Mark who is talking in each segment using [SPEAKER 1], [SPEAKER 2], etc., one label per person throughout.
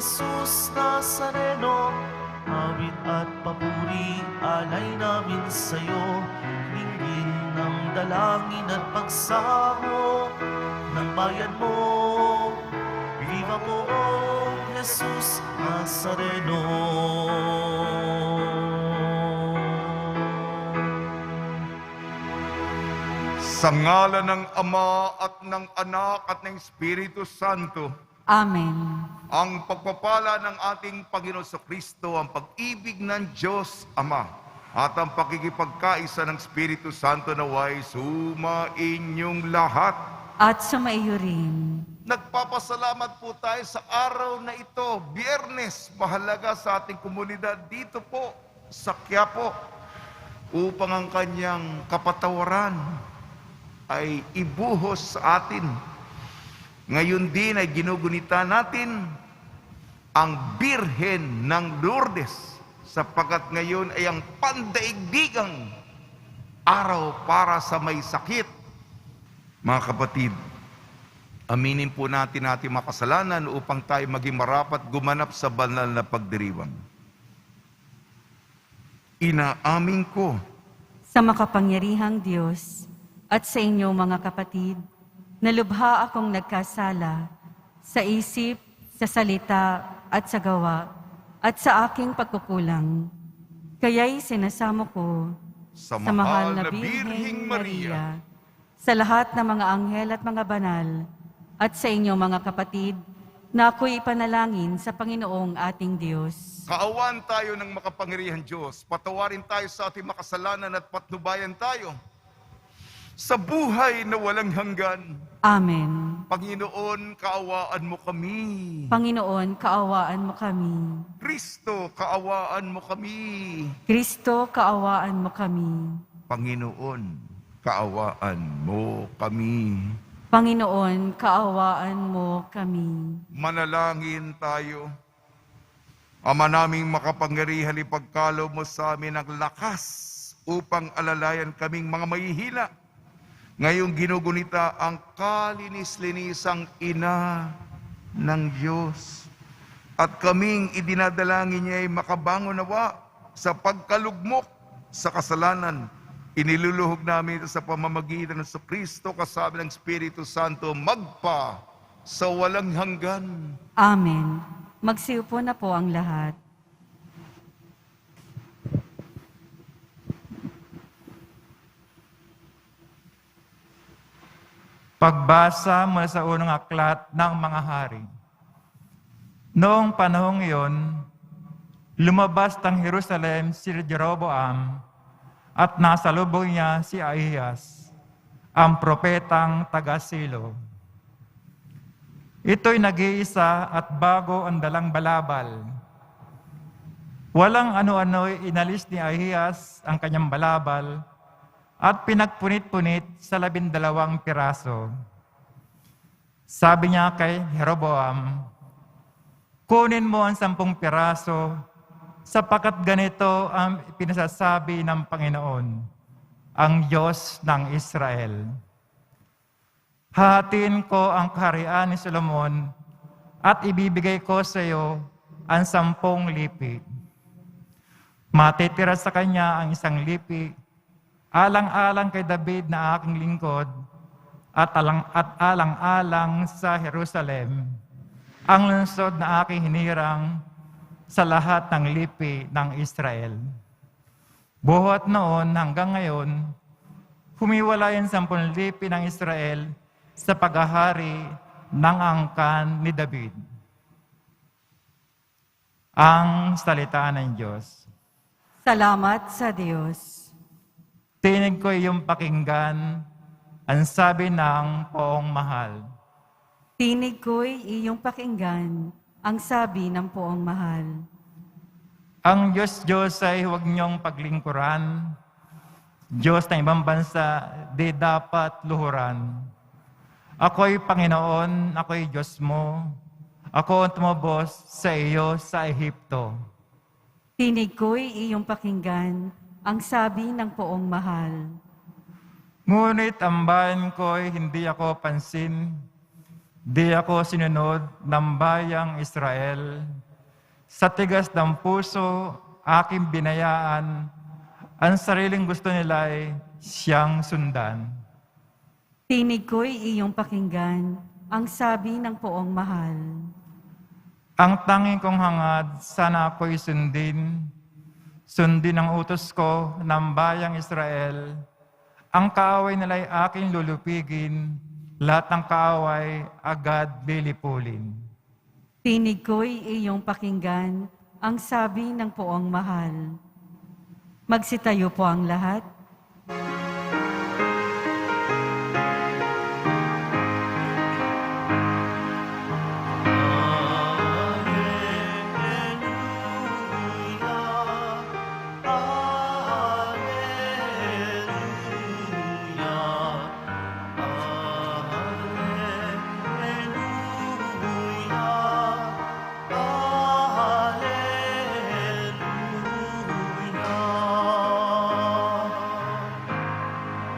[SPEAKER 1] Jesus Nazareno, awit at papuri alay namin sa'yo, hinggin ng dalangin at pagsamo ng bayan mo. Viva poong Jesus Nazareno.
[SPEAKER 2] Sa ngalan ng Ama at ng Anak at ng Espiritu Santo,
[SPEAKER 3] Amen.
[SPEAKER 2] ang pagpapala ng ating Panginoon sa Kristo, ang pag-ibig ng Diyos Ama, at ang pakikipagkaisa ng Espiritu Santo naway sumainyong lahat.
[SPEAKER 3] At sumaiyo rin.
[SPEAKER 2] Nagpapasalamat po tayo sa araw na ito, Biyernes, mahalaga sa ating komunidad dito po sa Quiapo, upang ang kanyang kapatawaran ay ibuhos sa atin. Ngayon din ay ginugunita natin ang Birhen ng Lourdes, sapagkat ngayon ay ang pandaigdigang araw para sa may sakit. Mga kapatid, aminin po natin ating makasalanan upang tayo maging marapat gumanap sa banal na pagdiriwang. Inaamin ko
[SPEAKER 3] Sa makapangyarihang Diyos at sa inyo mga kapatid, na lubha akong nagkasala sa isip, sa salita at sa gawa at sa aking pagkukulang. Kaya'y sinasamo ko
[SPEAKER 2] sa mahal na Birheng Maria,
[SPEAKER 3] sa lahat ng mga anghel at mga banal, at sa inyo mga kapatid, na ako'y ipanalangin sa Panginoong ating Diyos.
[SPEAKER 2] kaawan tayo ng makapangyarihang Diyos, patawarin tayo sa ating makasalanan at patnubayan tayo sa buhay na walang hanggan.
[SPEAKER 3] Amen.
[SPEAKER 2] Panginoon, kaawaan mo kami.
[SPEAKER 3] Panginoon, kaawaan mo kami.
[SPEAKER 2] Kristo, kaawaan mo kami.
[SPEAKER 3] Kristo, kaawaan mo kami.
[SPEAKER 2] Panginoon, kaawaan mo kami.
[SPEAKER 3] Panginoon, kaawaan mo kami.
[SPEAKER 2] Manalangin tayo. Ama naming makapangyarihan, ipagkaloob mo sa amin ang lakas upang alalayan kaming mga mahihina. Ngayong ginugunita ang kalinis-linisang ina ng Diyos. At kaming idinadalangin niya ay makabangon nawa sa pagkalugmok sa kasalanan. Iniluluhog namin ito sa pamamagitan ng Kristo kasama ng Espiritu Santo magpa sa walang hanggan.
[SPEAKER 3] Amen. Magsiupo na po ang lahat.
[SPEAKER 4] Pagbasa mula sa unang aklat ng mga hari. Noong panahong iyon, lumabas ng Jerusalem si Jeroboam at nasalubong niya si Ahiyas, ang propetang taga-Silo. Ito'y nag-iisa at bago ang dalang balabal. Walang ano-ano'y inalis ni Ahiyas ang kanyang balabal at pinagpunit-punit sa 12 piraso. Sabi niya kay Jeroboam, kunin mo ang 10 piraso, sapagkat ganito ang pinasasabi ng Panginoon, ang Diyos ng Israel. Hahatiin ko ang kaharian ni Solomon at ibibigay ko sa iyo ang 10 lipi. Matitira sa kanya ang 1 lipi, alang-alang kay David na aking lingkod, at alang-alang sa Jerusalem, ang lungsod na aking hinirang sa lahat ng lipi ng Israel. Buhat noon hanggang ngayon, humiwalay ang 10 lipi ng Israel sa paghahari ng angkan ni David. Ang salita ng Diyos.
[SPEAKER 3] Salamat sa Diyos.
[SPEAKER 4] Tinig ko iyong pakinggan, ang sabi ng poong mahal.
[SPEAKER 3] Tinig ko'y iyong pakinggan, ang sabi ng poong mahal.
[SPEAKER 4] Ang Diyos ay huwag niyong paglingkuran. Diyos ng ibang bansa, di dapat luhuran. Ako'y Panginoon, ako'y Diyos mo. Ako ang tumubos sa iyo sa Ehipto.
[SPEAKER 3] Tinig ko'y iyong pakinggan, ang sabi ng poong mahal.
[SPEAKER 4] Ngunit ang bayan ko'y hindi ako pansin. Di ako sinunod ng bayang Israel. Sa tigas ng puso, aking binayaan, ang sariling gusto nila'y siyang sundan.
[SPEAKER 3] Tinig ko'y iyong pakinggan, ang sabi ng poong mahal.
[SPEAKER 4] Ang tanging kong hangad, sana ako'y sundin. Sundin ang utos ko ng bayang Israel. Ang kaaway nila'y aking lulupigin, lahat ng kaaway agad lilipulin.
[SPEAKER 3] Tinig ko'y iyong pakinggan, ang sabi ng poong mahal. Magsitayo po ang lahat.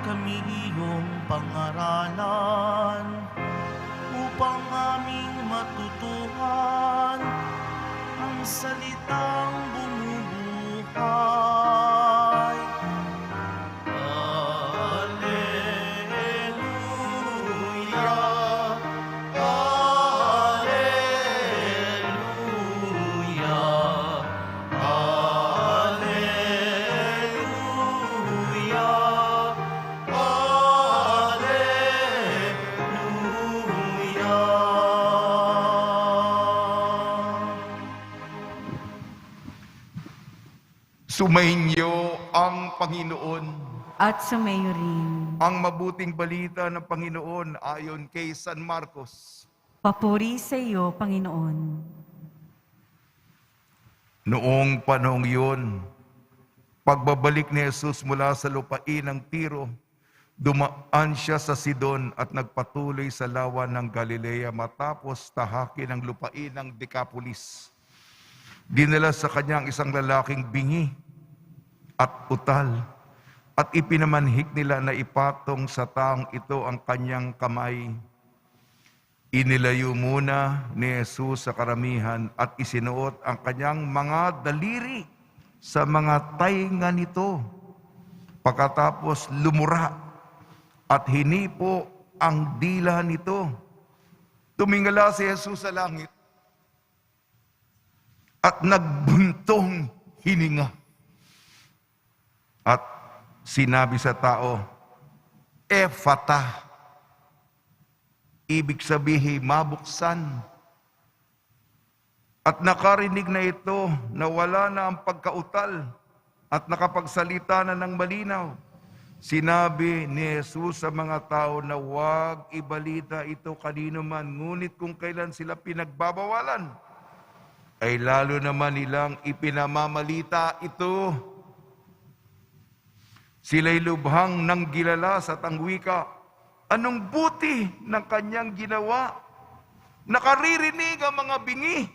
[SPEAKER 1] Kami iyong pangaralan upang aming matutuhan ang salitang bumubuhay. Alleluia, Alleluia, Alleluia.
[SPEAKER 2] Sumainyo ang Panginoon.
[SPEAKER 3] At sumayo rin.
[SPEAKER 2] Ang mabuting balita ng Panginoon ayon kay San Marcos.
[SPEAKER 3] Papuri sa iyo, Panginoon.
[SPEAKER 2] Noong panahong yun, pagbabalik ni Jesus mula sa lupain ng Tiro, dumaan siya sa Sidon at nagpatuloy sa lawa ng Galilea matapos tahakin ang lupain ng Decapolis. Dinala sa kanya ang isang lalaking bingi at utal at ipinamanhik nila na ipatong sa taong ito ang kanyang kamay. Inilayo muna ni Jesus sa karamihan at isinuot ang kanyang mga daliri sa mga tainga nito. Pagkatapos lumura at hinipo ang dila nito. Tumingala si Jesus sa langit at nagbuntong hininga. At sinabi sa tao, Ephata. Ibig sabihin, mabuksan. At nakarinig na ito na wala na ang pagkautal at nakapagsalita na ng malinaw. Sinabi ni Jesus sa mga tao na huwag ibalita ito kanino man, ngunit kung kailan sila pinagbabawalan, ay lalo naman nilang ipinamamalita ito. Sila'y lubhang nang gilala sa tangwika. Anong buti ng kanyang ginawa? Nakaririnig ang mga bingi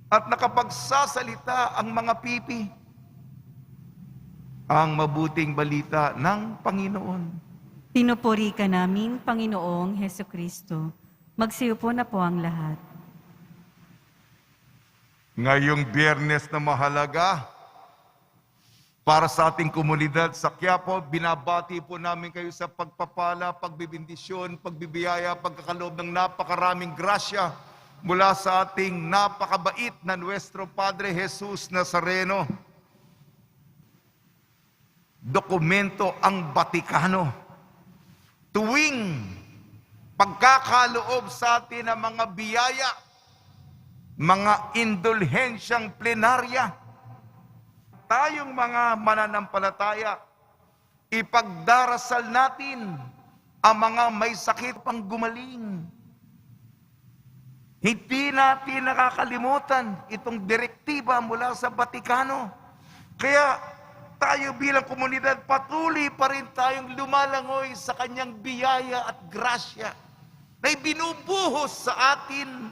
[SPEAKER 2] at nakapagsasalita ang mga pipi. Ang mabuting balita ng Panginoon.
[SPEAKER 3] Pinupuri ka namin, Panginoong Hesukristo. Magsiupo na po ang lahat.
[SPEAKER 2] Ngayong Biyernes na mahalaga, para sa ating komunidad sa Quiapo, binabati po namin kayo sa pagpapala, pagbibindisyon, pagbibiyaya, pagkakaloob ng napakaraming grasya mula sa ating napakabait na Nuestro Padre Jesus Nazareno. Dokumento ang Batikano. Tuwing pagkakaloob sa atin ng mga biyaya, mga indulhensyang plenarya, tayong mga mananampalataya, ipagdarasal natin ang mga may sakit pang gumaling. Hindi natin nakakalimutan itong direktiba mula sa Batikano. Kaya tayo bilang komunidad, patuloy pa rin tayong lumalangoy sa kanyang biyaya at grasya na ibinubuhos sa atin.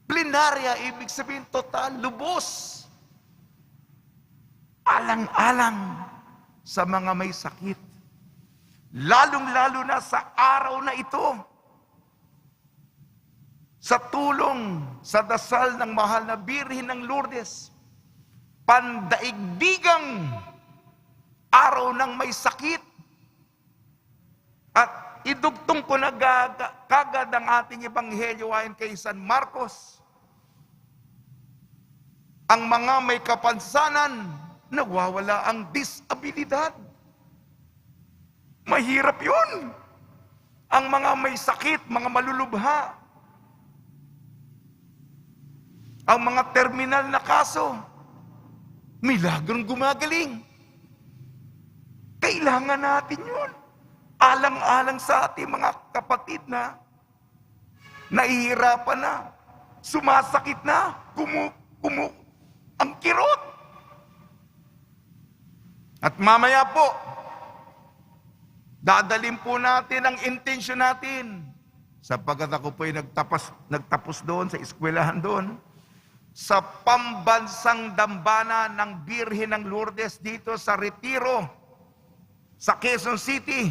[SPEAKER 2] Plenarya, ibig sabihin total, lubos. Alang-alang sa mga may sakit. Lalong-lalo na sa araw na ito. sa tulong, sa dasal ng mahal na Birhen ng Lourdes, pandaigdigang araw ng may sakit. At idugtong ko na kagad ang ating ebanghelyo ayon kay San Marcos. Ang mga may kapansanan, nawawala ang disabilidad. Mahirap yun. Ang mga may sakit, mga malulubha, ang mga terminal na kaso, milagrong gumagaling. Kailangan natin yun. Alang-alang sa ating mga kapatid na nahihirapan na, sumasakit na, ang kirot. At mamaya po, dadalhin po natin ang intensyon natin. Sapagkat ako po'y nagtapos doon sa eskwelahan doon, sa pambansang dambana ng Birhen ng Lourdes dito sa Retiro, sa Quezon City.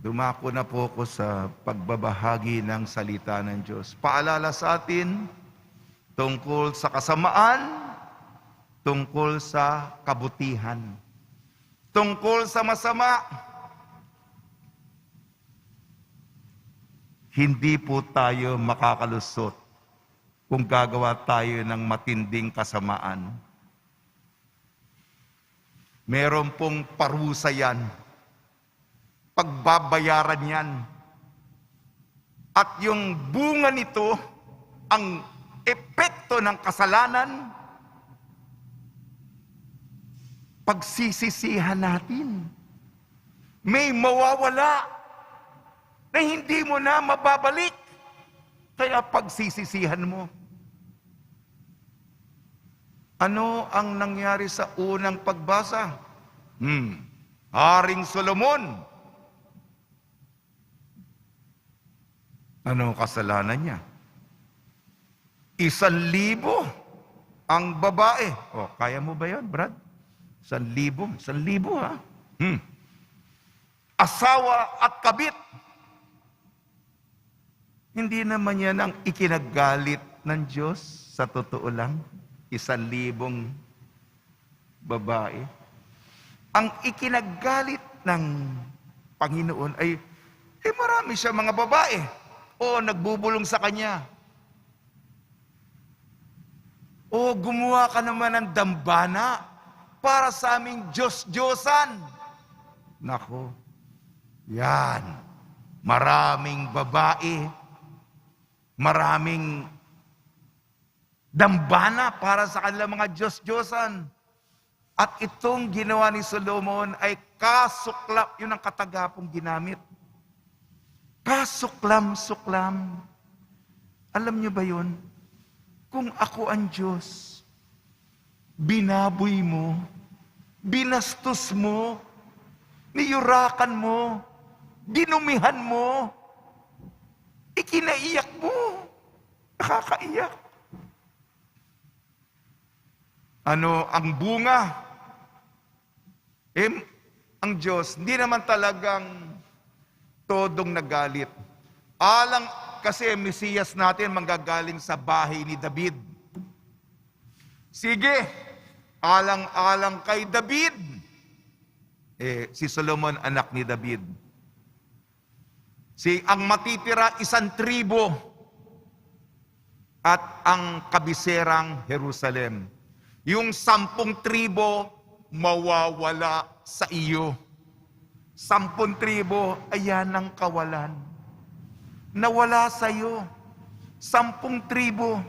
[SPEAKER 2] Dumako na po ako sa pagbabahagi ng salita ng Diyos. Paalala sa atin tungkol sa kasamaan, tungkol sa kabutihan, tungkol sa masama. Hindi po tayo makakalusot kung gagawa tayo ng matinding kasamaan. Meron pong parusa yan. Pagbabayaran yan. At yung bunga nito, ang epekto ng kasalanan, pagsisisihan natin. May mawawala na hindi mo na mababalik. Kaya pagsisisihan mo. Ano ang nangyari sa unang pagbasa? Haring Solomon. Ano kasalanan niya? 1,000 ang babae. O, kaya mo ba yun, Brad? 1,000 ha? Asawa at kabit. Hindi naman yan ang ikinagalit ng Diyos, sa totoo lang. 1,000 babae. Ang ikinagalit ng Panginoon ay, marami siya mga babae. O nagbubulong sa kanya. O gumawa ka naman ng dambana para sa aming Diyos-Diyosan. Nako, yan. Maraming babae, maraming dambana para sa kanilang mga Diyos-Diyosan. At itong ginawa ni Solomon ay kasuklap, yun ang katagapong ginamit. Kasuklam-suklam. Alam niyo ba yun? Kung ako ang Diyos, binaboy mo, binastos mo, niyurakan mo, dinumihan mo, ikinaiyak mo, nakakaiyak. Ano ang bunga? Ang Diyos, hindi naman talagang todong nagalit. Kasi Mesiyas natin manggagaling sa bahay ni David. Sige, alang-alang kay David. Si Solomon anak ni David. Ang matitira 1,000 at ang kabiserang Jerusalem. Yung 10 tribo mawawala sa iyo. 10 tribo, ayan ang kawalan. Nawala sa iyo. 10 tribo.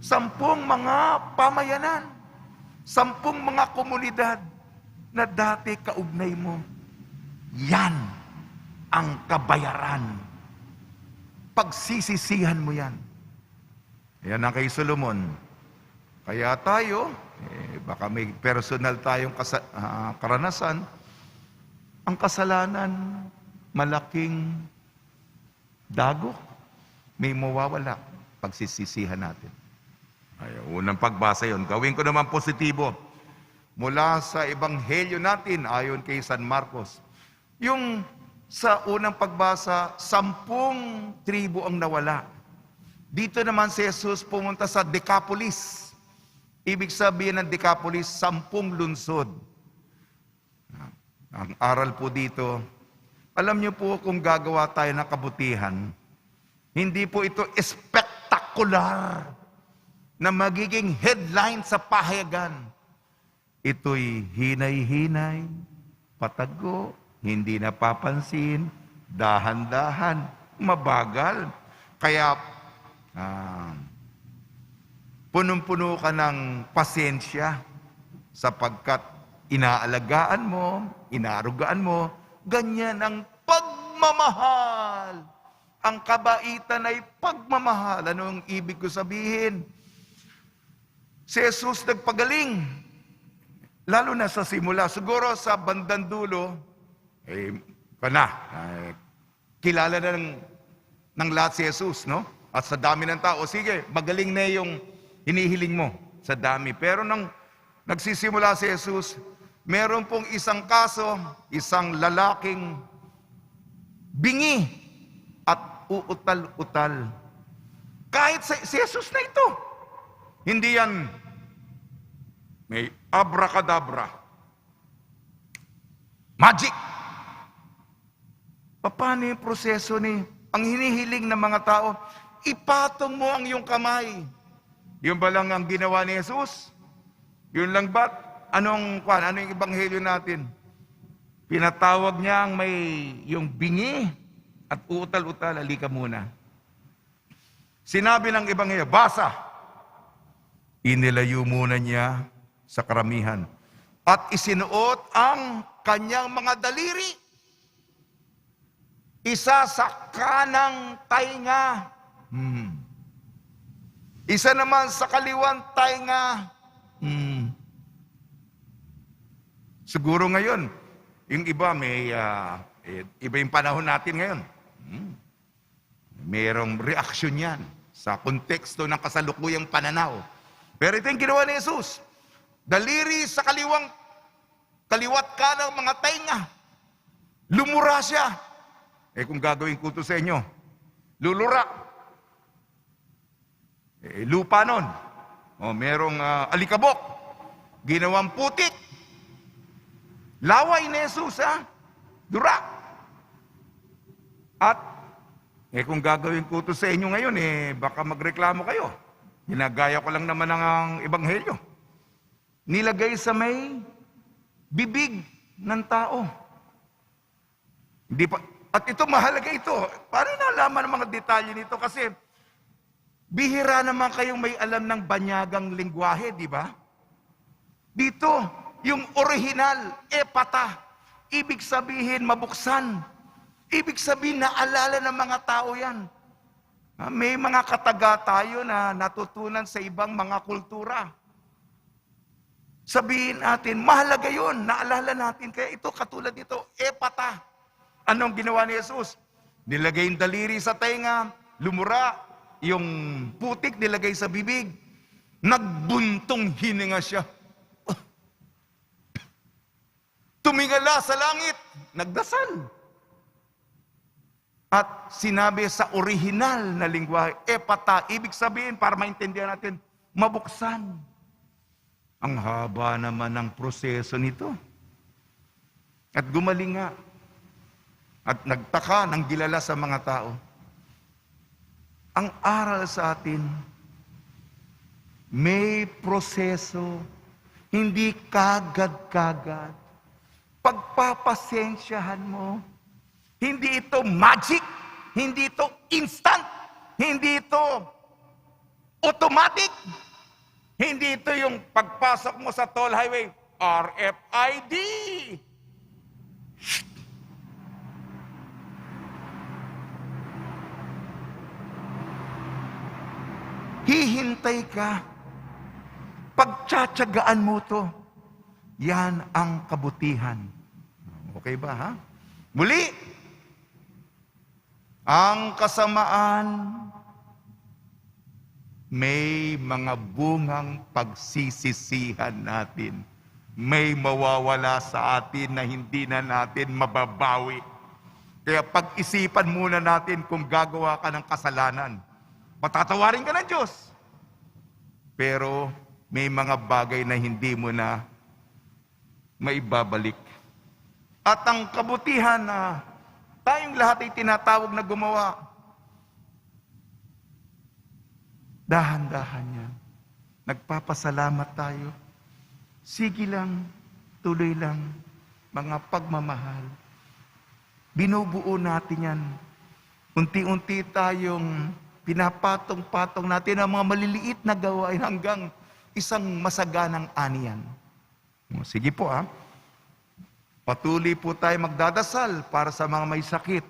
[SPEAKER 2] 10 mga pamayanan. 10 mga komunidad na dati kaugnay mo. Yan ang kabayaran. Pagsisisihan mo yan. Yan ang kay Solomon. Kaya tayo, baka may personal tayong karanasan, ang kasalanan, malaking dagok, may mawawala, pagsisisihan natin. Unang pagbasa yon. Gawin ko naman positibo. Mula sa ebanghelyo natin, ayon kay San Marcos. Yung sa unang pagbasa, 10 tribo ang nawala. Dito naman si Jesus pumunta sa Decapolis. Ibig sabihin ng Decapolis, 10 lungsod. Ang aral po dito, alam niyo po kung gagawa tayo ng kabutihan, hindi po ito spektakular na magiging headline sa pahayagan. Ito'y hinay-hinay, patago, hindi napapansin, dahan-dahan, mabagal. Kaya punong-puno ka ng pasensya sapagkat inaalagaan mo, inaarugaan mo, ganyan ang pagmamahal. Ang kabaitan ay pagmamahal. Ano ang ibig ko sabihin? Si Jesus nagpagaling. Lalo na sa simula. Siguro sa bandang dulo, kilala na ng lahat si Jesus, no? At sa dami ng tao, sige, magaling na yung hinihiling mo sa dami. Pero nang nagsisimula si Jesus, meron pong isang kaso, isang lalaking bingi at uutal-utal. Kahit si Jesus na ito, hindi yan may abracadabra, magic. Paano yung proseso ni ang hinihiling ng mga tao? Ipatong mo ang iyong kamay. Yun ba lang ang ginawa ni Jesus? Yun lang ba? Anong ebanghelyo natin? Pinatawag niya ang may yung bingi at utal-utal, halika muna. Sinabi ng ebanghelyo, basa. Inilayo muna niya sa karamihan at isinuot ang kanyang mga daliri. Isa sa kanang tainga. Isa naman sa kaliwang tainga. Siguro ngayon, yung iba iba yung panahon natin ngayon. Merong reaksyon yan sa konteksto ng kasalukuyang pananaw. Pero ito yung ginawa ni Jesus. Daliri sa kaliwat kanang mga tainga. Lumura siya. Kung gagawin ko ito sa inyo, lulura. Lupa nun. Merong alikabok. Ginawang putik. Laway ni Jesus, dura. At, kung gagawin ko ito sa inyo ngayon, baka magreklamo kayo. Ginagaya ko lang naman ang ebanghelyo. Nilagay sa may bibig ng tao. Hindi pa, at ito, mahalaga ito. Paano nalaman ang mga detalye nito? Kasi, bihira naman kayong may alam ng banyagang lingwahe, di ba? Dito, yung original, epata. Ibig sabihin, mabuksan. Ibig sabihin, naalala ng mga tao yan. May mga kataga tayo na natutunan sa ibang mga kultura. Sabihin natin, mahalaga yun, naalala natin. Kaya ito, katulad nito, epata. Anong ginawa ni Jesus? Nilagay yung daliri sa tenga, lumura, yung putik nilagay sa bibig, nagbuntong hininga siya. Tumingala sa langit, nagdasal. At sinabi sa original na lingwahe, epata, ibig sabihin, para maintindihan natin, mabuksan. Ang haba naman ng proseso nito. At gumaling nga. At nagtaka ng gilala sa mga tao. Ang aral sa atin, may proseso, hindi kagad-kagad. Pagpapasensyahan mo, hindi ito magic, hindi ito instant, hindi ito automatic, hindi ito yung pagpasok mo sa toll highway, RFID. Hihintay ka. Pagtsatsagaan mo to. Yan ang kabutihan. Okay ba, ha? Muli, ang kasamaan, may mga bungang pagsisisihan natin. May mawawala sa atin na hindi na natin mababawi. Kaya pag-isipan muna natin kung gagawa ka ng kasalanan. Patatawarin ka ng Diyos. Pero may mga bagay na hindi mo na maibabalik. At ang kabutihan na tayong lahat ay tinatawag na gumawa, dahan-dahan yan. Nagpapasalamat tayo. Sige lang, tuloy lang, mga pagmamahal. Binubuo natin yan. Unti-unti tayong pinapatong-patong natin ang mga maliliit na gawain hanggang isang masaganang aniyan. Sige po Patuloy po tayo magdadasal para sa mga may sakit.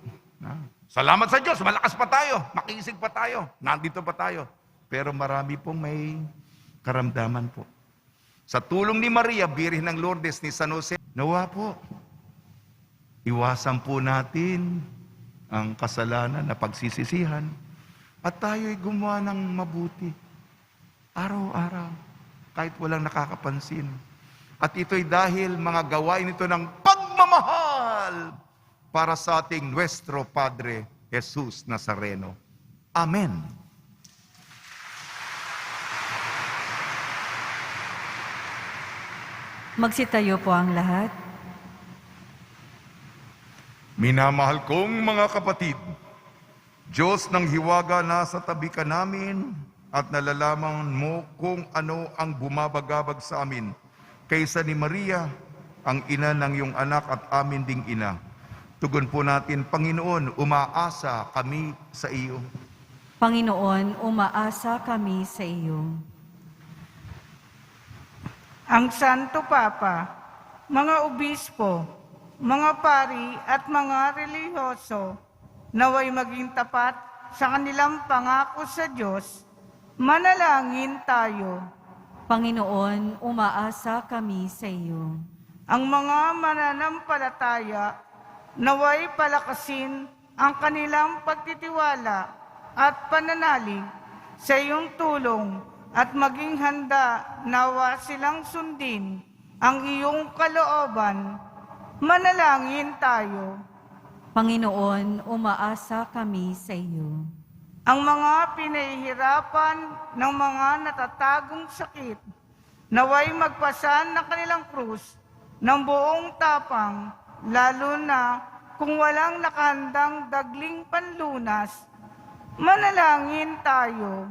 [SPEAKER 2] Salamat sa Diyos, malakas pa tayo, makisig pa tayo, nandito pa tayo. Pero marami pong may karamdaman po. Sa tulong ni Maria, Birhen ng Lourdes ni San Jose, nawa po, iwasan po natin ang kasalanan na pagsisisihan at tayo'y gumawa ng mabuti. Araw-araw, kahit walang nakakapansin. At ito'y dahil mga gawain ito ng pagmamahal para sa ating Nuestro Padre Jesus Nazareno. Amen.
[SPEAKER 3] Magsitayo po ang lahat.
[SPEAKER 2] Minamahal kong mga kapatid, Diyos ng hiwaga, nasa tabi ka namin at nalalaman mo kung ano ang bumabagabag sa amin. Kaysa ni Maria, ang ina ng iyong anak at amin ding ina. Tugon po natin, Panginoon, umaasa kami sa iyo.
[SPEAKER 3] Panginoon, umaasa kami sa iyo.
[SPEAKER 5] Ang Santo Papa, mga obispo, mga pari at mga relihiyoso, naway maging tapat sa kanilang pangako sa Diyos, manalangin tayo.
[SPEAKER 3] Panginoon, umaasa kami sa iyo.
[SPEAKER 5] Ang mga mananampalataya, naway palakasin ang kanilang pagtitiwala at pananalig sa iyong tulong at maging handa nawa silang sundin ang iyong kalooban. Manalangin tayo.
[SPEAKER 3] Panginoon, umaasa kami sa iyo.
[SPEAKER 5] Ang mga pinahihirapan ng mga natatagong sakit, naway magpasan ng kanilang krus ng buong tapang, lalo na kung walang nakahandang dagling panlunas. Manalangin tayo.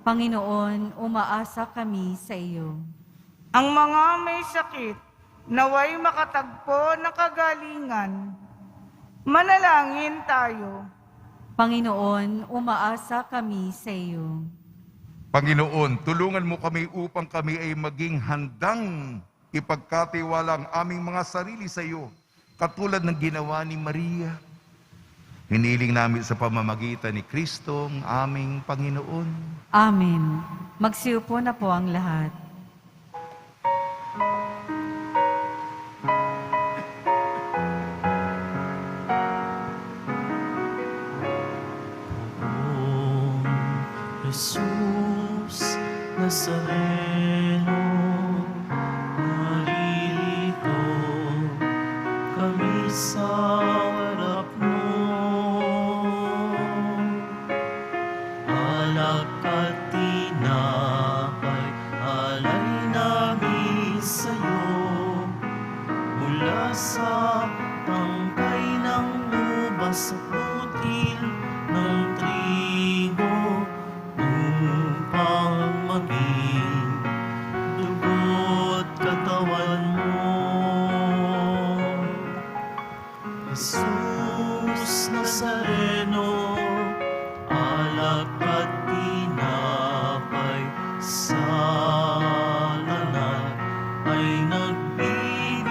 [SPEAKER 3] Panginoon, umaasa kami sa iyo.
[SPEAKER 5] Ang mga may sakit, naway makatagpo ng kagalingan. Manalangin tayo.
[SPEAKER 3] Panginoon, umaasa kami sa iyo.
[SPEAKER 2] Panginoon, tulungan mo kami upang kami ay maging handang ipagkatiwala ang aming mga sarili sa iyo, katulad ng ginawa ni Maria. Hiniling namin sa pamamagitan ni Kristo, ang aming Panginoon.
[SPEAKER 3] Amen. Magsiupo na po ang lahat.
[SPEAKER 1] Jesus Nazareno, narito kami sa harap mo. Alak at tinapay, alay namin sa'yo. Mula sa tangkay ng ubas sa putil ng trigo, upang maging dugo't katawan mo. Jesus Nazareno, alak at tinapay sa lanat ay nagbibigay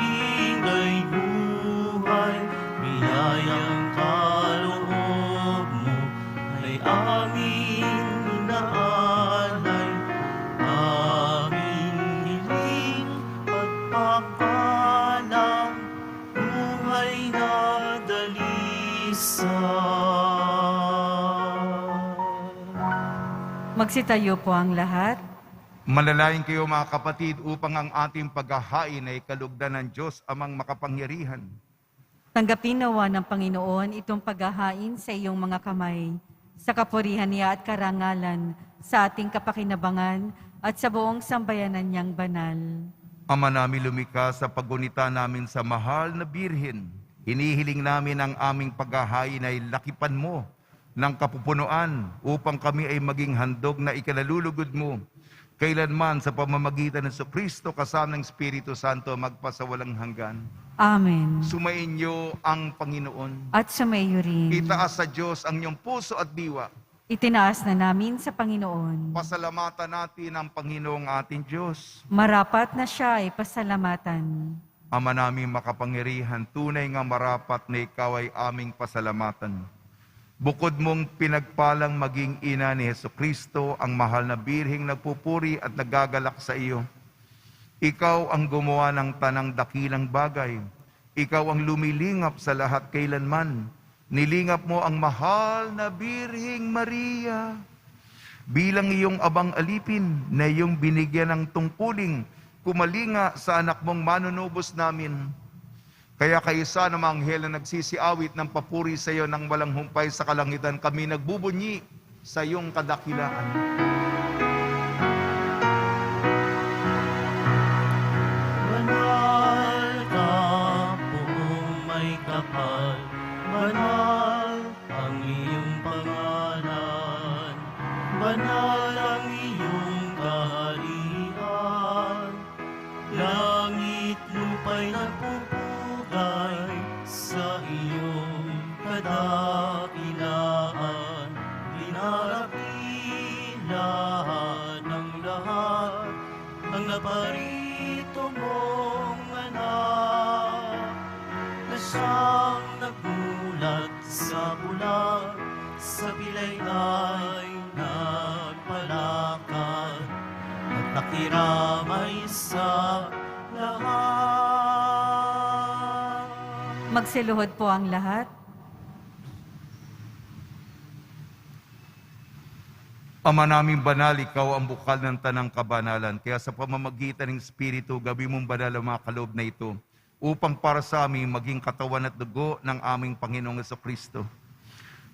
[SPEAKER 1] buhay. Biyayang kaloob mo ay aming inaalay, aming hiling pagpapalang buhay na dalisay.
[SPEAKER 3] Magsitayo po ang lahat.
[SPEAKER 2] Manalangin kayo mga kapatid upang ang ating paghahain ay kalugdan ng Diyos amang makapangyarihan.
[SPEAKER 3] Tanggapin nawa ng Panginoon itong paghahain sa iyong mga kamay, sa kapurihan niya at karangalan, sa ating kapakinabangan at sa buong sambayanan niyang banal.
[SPEAKER 2] Ama namin lumikha, sa paggunita namin sa mahal na Birhen, hinihiling namin ang aming paghahain ay lakipan mo ng kapupunuan upang kami ay maging handog na ikinalulugod mo kailanman sa pamamagitan ng Kristo kasama ng Espiritu Santo magpasawalang hanggan.
[SPEAKER 3] Amen.
[SPEAKER 2] Sumainyo ang Panginoon.
[SPEAKER 3] At sumayo rin.
[SPEAKER 2] Itaas sa Diyos ang iyong puso at diwa.
[SPEAKER 3] Itinaas na namin sa Panginoon.
[SPEAKER 2] Pasalamatan natin ang Panginoong ating Diyos.
[SPEAKER 3] Marapat na siya ay pasalamatan.
[SPEAKER 2] Ama namin makapangyarihan, tunay nga marapat na ikaw ay aming pasalamatan. Bukod mong pinagpalang maging ina ni Jesucristo, ang mahal na birheng nagpupuri at nagagalak sa iyo. Ikaw ang gumawa ng tanang dakilang bagay. Ikaw ang lumilingap sa lahat kailanman. Nilingap mo ang mahal na Birheng Maria. Bilang iyong abang alipin na iyong binigyan ng tungkuling kumalinga sa anak mong manunubos namin. Kaya kaisa ng mga anghel na nagsisiawit ng papuri sa iyo ng walang humpay sa kalangitan, kami nagbubunyi sa iyong kadakilaan.
[SPEAKER 1] Banal ka, buong may kapal. Banal ang iyong pangalan. Banal ang iyong kaharian. Langit lupa'y nagpupugay sa iyong kadakilaan. Dinarapilan ng lahat ang naparito mong anak, na siyang nagulat sa bulan, sa pilay ay nagpalakad, at nakiramay sa lahat.
[SPEAKER 3] Magsiluhod po ang lahat.
[SPEAKER 2] Ama naming banal, ikaw ang bukal ng tanang kabanalan. Kaya sa pamamagitan ng Espiritu, gawin mong banal ang mga kaloob na ito upang para sa amin maging katawan at dugo ng aming Panginoong Jesucristo.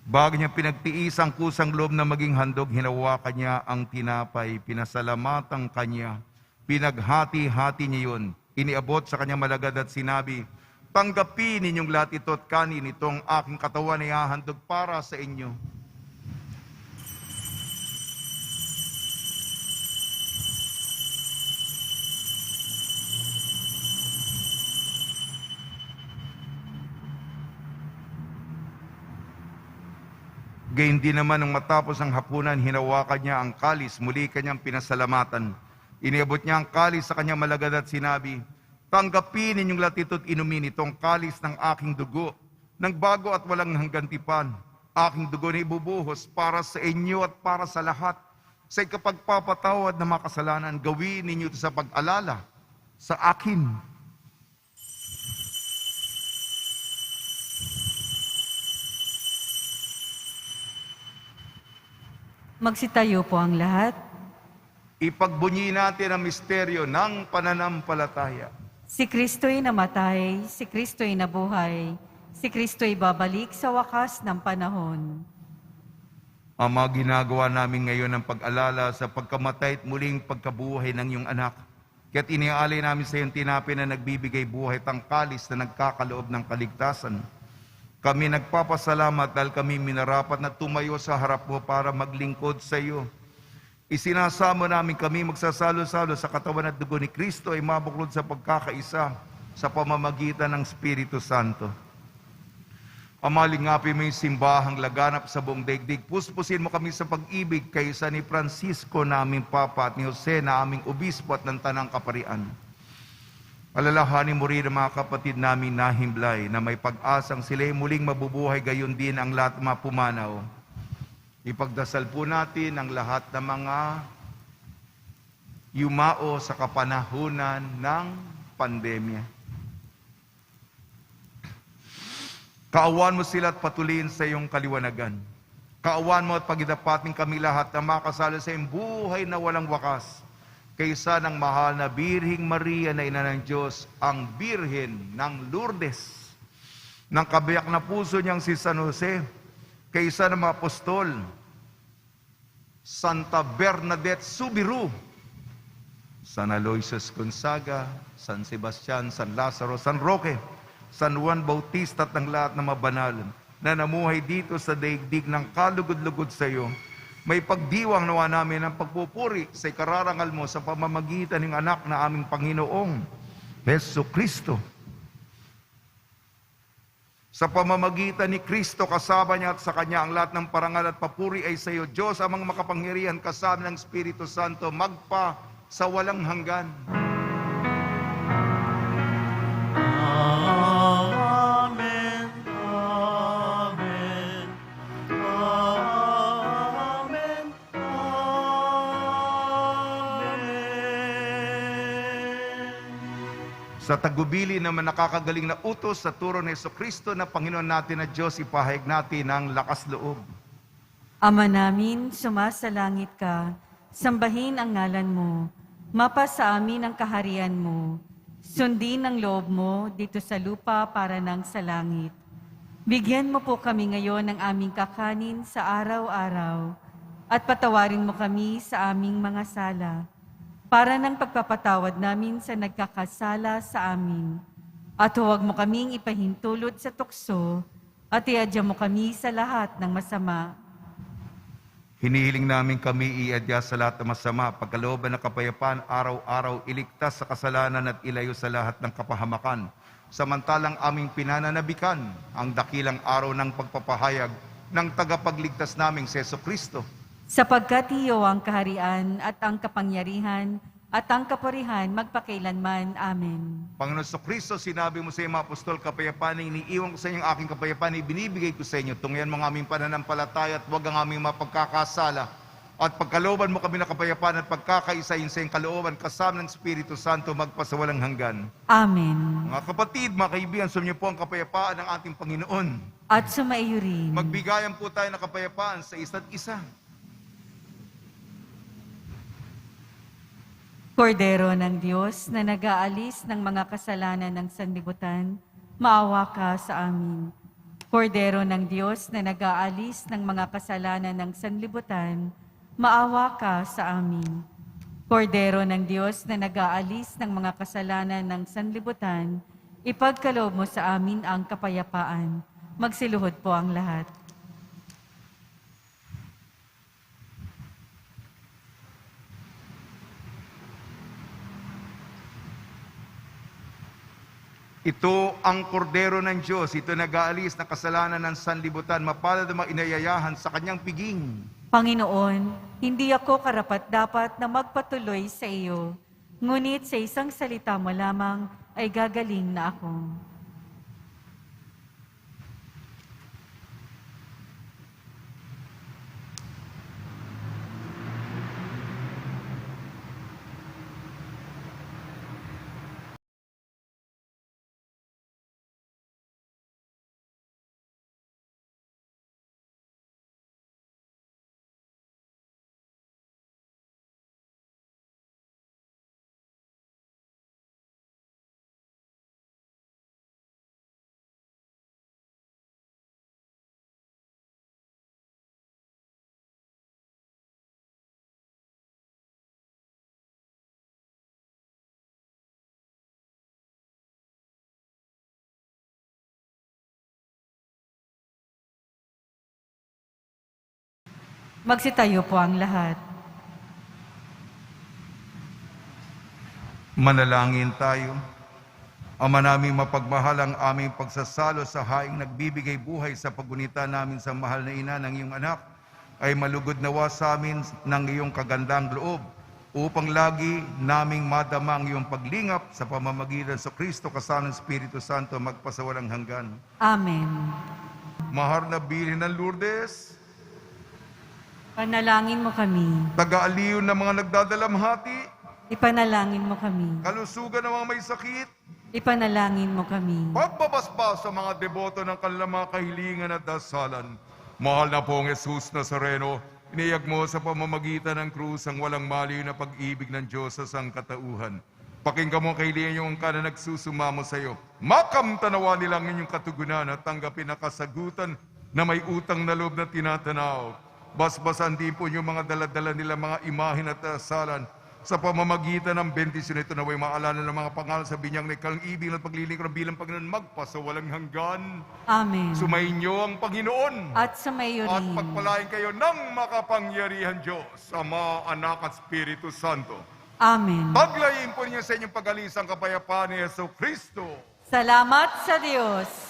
[SPEAKER 2] Bago niya pinagtiis ang kusang loob na maging handog, hinawakan niya ang tinapay, pinasalamatan kanya, pinaghati-hati niya yun, iniabot sa kanyang malagad at sinabi, "Tanggapin ninyong lahat ito at kanin, itong aking katawan ay hahandog para sa inyo." Gayun din naman nang matapos ang hapunan, hinawakan niya ang kalis, muli kanyang pinasalamatan. Iniabot niya ang kalis sa kanyang malagad at sinabi, "Tanggapin ninyong lahat ito at inumin, itong kalis ng aking dugo, ng bago at walang hanggantipan. Aking dugo na ibubuhos para sa inyo at para sa lahat. Sa ikapagpapatawad ng mga kasalanan, gawin ninyo ito sa pag-alala sa akin."
[SPEAKER 3] Magsitayo po ang lahat.
[SPEAKER 2] Ipagbunyi natin ang misteryo ng pananampalataya.
[SPEAKER 3] Si Kristo'y namatay, si Kristo'y nabuhay, si Kristo'y babalik sa wakas ng panahon.
[SPEAKER 2] Ama, ginagawa namin ngayon ang pag-alala sa pagkamatay at muling pagkabuhay ng iyong anak. Kaya't iniaalay namin sa iyong tinapay na nagbibigay buhay, tangkalis na nagkakaloob ng kaligtasan. Kami nagpapasalamat dahil kami minarapat na tumayo sa harap mo para maglingkod sa iyo. Isinasamo namin kami magsasalo-salo sa katawan at dugo ni Kristo ay mabuklod sa pagkakaisa sa pamamagitan ng Espiritu Santo. Ama, lingapin mo yung simbahang laganap sa buong daigdig. Puspusin mo kami sa pag-ibig kaysa ni Francisco na aming Papa at ni Jose na aming Obispo at ng Tanang Kaparian. Alalahanin mo rin ang mga kapatid namin na himlay na may pag-asang sila'y muling mabubuhay, gayon din ang lahat ng mga pumanaw. Ipagdasal po natin ang lahat ng mga yumao sa kapanahunan ng pandemya. Kaawan mo sila at patuloyin sa iyong kaliwanagan. Kaawan mo at pagidapatin kami lahat na makasalo sa iyong buhay na walang wakas. Kaysa ng mahal na Birheng Maria na ina ng Diyos, ang Birhen ng Lourdes. ng kabiyak na puso niyang si San Jose, kaysa ng mga apostol, Santa Bernadette Subiru, San Aloysius Gonzaga, San Sebastian, San Lazaro, San Roque, San Juan Bautista at ng lahat ng mabanal na namuhay dito sa daigdig ng kalugod-lugod sa iyo, may pagdiwang nawa namin ang pagpupuri sa ikararangal mo sa pamamagitan ng anak na aming Panginoong Heso Kristo. Sa pamamagitan ni Kristo, kasama niya at sa Kanya ang lahat ng parangal at papuri ay sa iyo, Diyos, amang makapangyarihan, kasama ng Espiritu Santo, magpa sa walang hanggan.
[SPEAKER 1] Amen. Amen. Amen. Amen.
[SPEAKER 2] Sa tagubili naman nakakagaling na utos sa turo ni Jesucristo na Panginoon natin na Diyos, ipahayag natin ang lakas loob.
[SPEAKER 3] Ama namin, sumasalangit ka, sambahin ang ngalan mo, mapa sa amin ang kaharian mo, sundin ang loob mo dito sa lupa para nang sa langit. Bigyan mo po kami ngayon ng aming kakanin sa araw-araw, at patawarin mo kami sa aming mga sala, para ng pagpapatawad namin sa nagkakasala sa amin. At huwag mo kaming ipahintulot sa tukso, at iadya mo kami sa lahat ng masama.
[SPEAKER 2] Hinihiling namin kami iadya sa lahat ng masama, pagkalooban ng kapayapaan, araw-araw iligtas sa kasalanan at ilayo sa lahat ng kapahamakan. Samantalang aming pinananabikan ang dakilang araw ng pagpapahayag ng tagapagligtas naming si Jesucristo.
[SPEAKER 3] Sapagkat iyo ang kaharian at ang kapangyarihan at ang kapurihan magpakailanman. Amen.
[SPEAKER 2] Panginoon Jesucristo, sinabi mo sa iyo mga apostol, kapayapaan ay iniiwan ko sa inyo, ang aking kapayapaan ay binibigay ko sa inyo. Tungyan mo ang aming pananampalataya at huwag ang aming mapagkakasala. At pagkalooban mo kami ng kapayapaan at pagkakaisahin sa iyong kalooban, kasama ng Espiritu Santo, magpasawalang hanggan.
[SPEAKER 3] Amen.
[SPEAKER 2] Mga kapatid, mga kaibigan, sumainyo po ang kapayapaan ng ating Panginoon.
[SPEAKER 3] At sumaiyo rin.
[SPEAKER 2] Magbigayan po tayo ng kapayapaan sa isa't isa.
[SPEAKER 3] Kordero ng Diyos na nag-aalis ng mga kasalanan ng sanlibutan, maawa ka sa amin. Kordero ng Diyos na nag-aalis ng mga kasalanan ng sanlibutan, maawa ka sa amin. Kordero ng Diyos na nag-aalis ng mga kasalanan ng sanlibutan, ipagkaloob mo sa amin ang kapayapaan. Magsiluhod po ang lahat.
[SPEAKER 2] Ito ang kordero ng Diyos, ito nag-aalis ng kasalanan ng sanlibutan, mapalad ang mga inayayahan sa kanyang piging.
[SPEAKER 3] Panginoon, hindi ako karapat-dapat na magpatuloy sa iyo, ngunit sa isang salita mo lamang ay gagaling na ako. Magsitayo po ang lahat.
[SPEAKER 2] Manalangin tayo. Ama naming mapagmahal, ang aming pagsasalo sa haing nagbibigay buhay sa pagunita namin sa mahal na ina ng iyong anak ay malugod nawa sa amin ng iyong kagandang loob upang lagi naming madama ang iyong paglingap sa pamamagitan sa Kristo kasama ng Espiritu Santo magpasawalang hanggan.
[SPEAKER 3] Amen.
[SPEAKER 2] Mahal na Birhen ng Lourdes,
[SPEAKER 3] Panalangin mo kami.
[SPEAKER 2] taga-aliw ng mga nagdadalamhati,
[SPEAKER 3] Ipanalangin mo kami.
[SPEAKER 2] kalusugan ng mga may sakit,
[SPEAKER 3] Ipanalangin mo kami.
[SPEAKER 2] pagbabasbas sa mga deboto ng kanilang mga kahilingan at dasalan. Mahal na pong Jesus Nazareno, iniyag mo sa pamamagitan ng krus ang walang maliw na pag-ibig ng Diyos sa sangkatauhan. Pakinggan mo kay Lian yung ka na nagsusumamo sa iyo. Makamtanawa nila ang inyong katugunan at tanggapin na kasagutan na may utang na loob na tinatanaw. Basbasan din po yung mga daladala nila, mga imahin at dasalan. Sa pamamagitan ng bendisyon ito naway maalala ng mga pangalan sa binyang ni Kalang ibig at paglilingkod ng bilang Panginoon magpasawalang hanggan.
[SPEAKER 3] Amen.
[SPEAKER 2] Sumainyo ang Panginoon.
[SPEAKER 3] At sumayo
[SPEAKER 2] At
[SPEAKER 3] rin.
[SPEAKER 2] pagpalain kayo ng makapangyarihan Diyos, Ama, Anak at Espiritu Santo.
[SPEAKER 3] Amen.
[SPEAKER 2] Paglayin po niyo sa inyong pag-alis ang kapayapaan ni Yesu Kristo.
[SPEAKER 3] Salamat sa Diyos.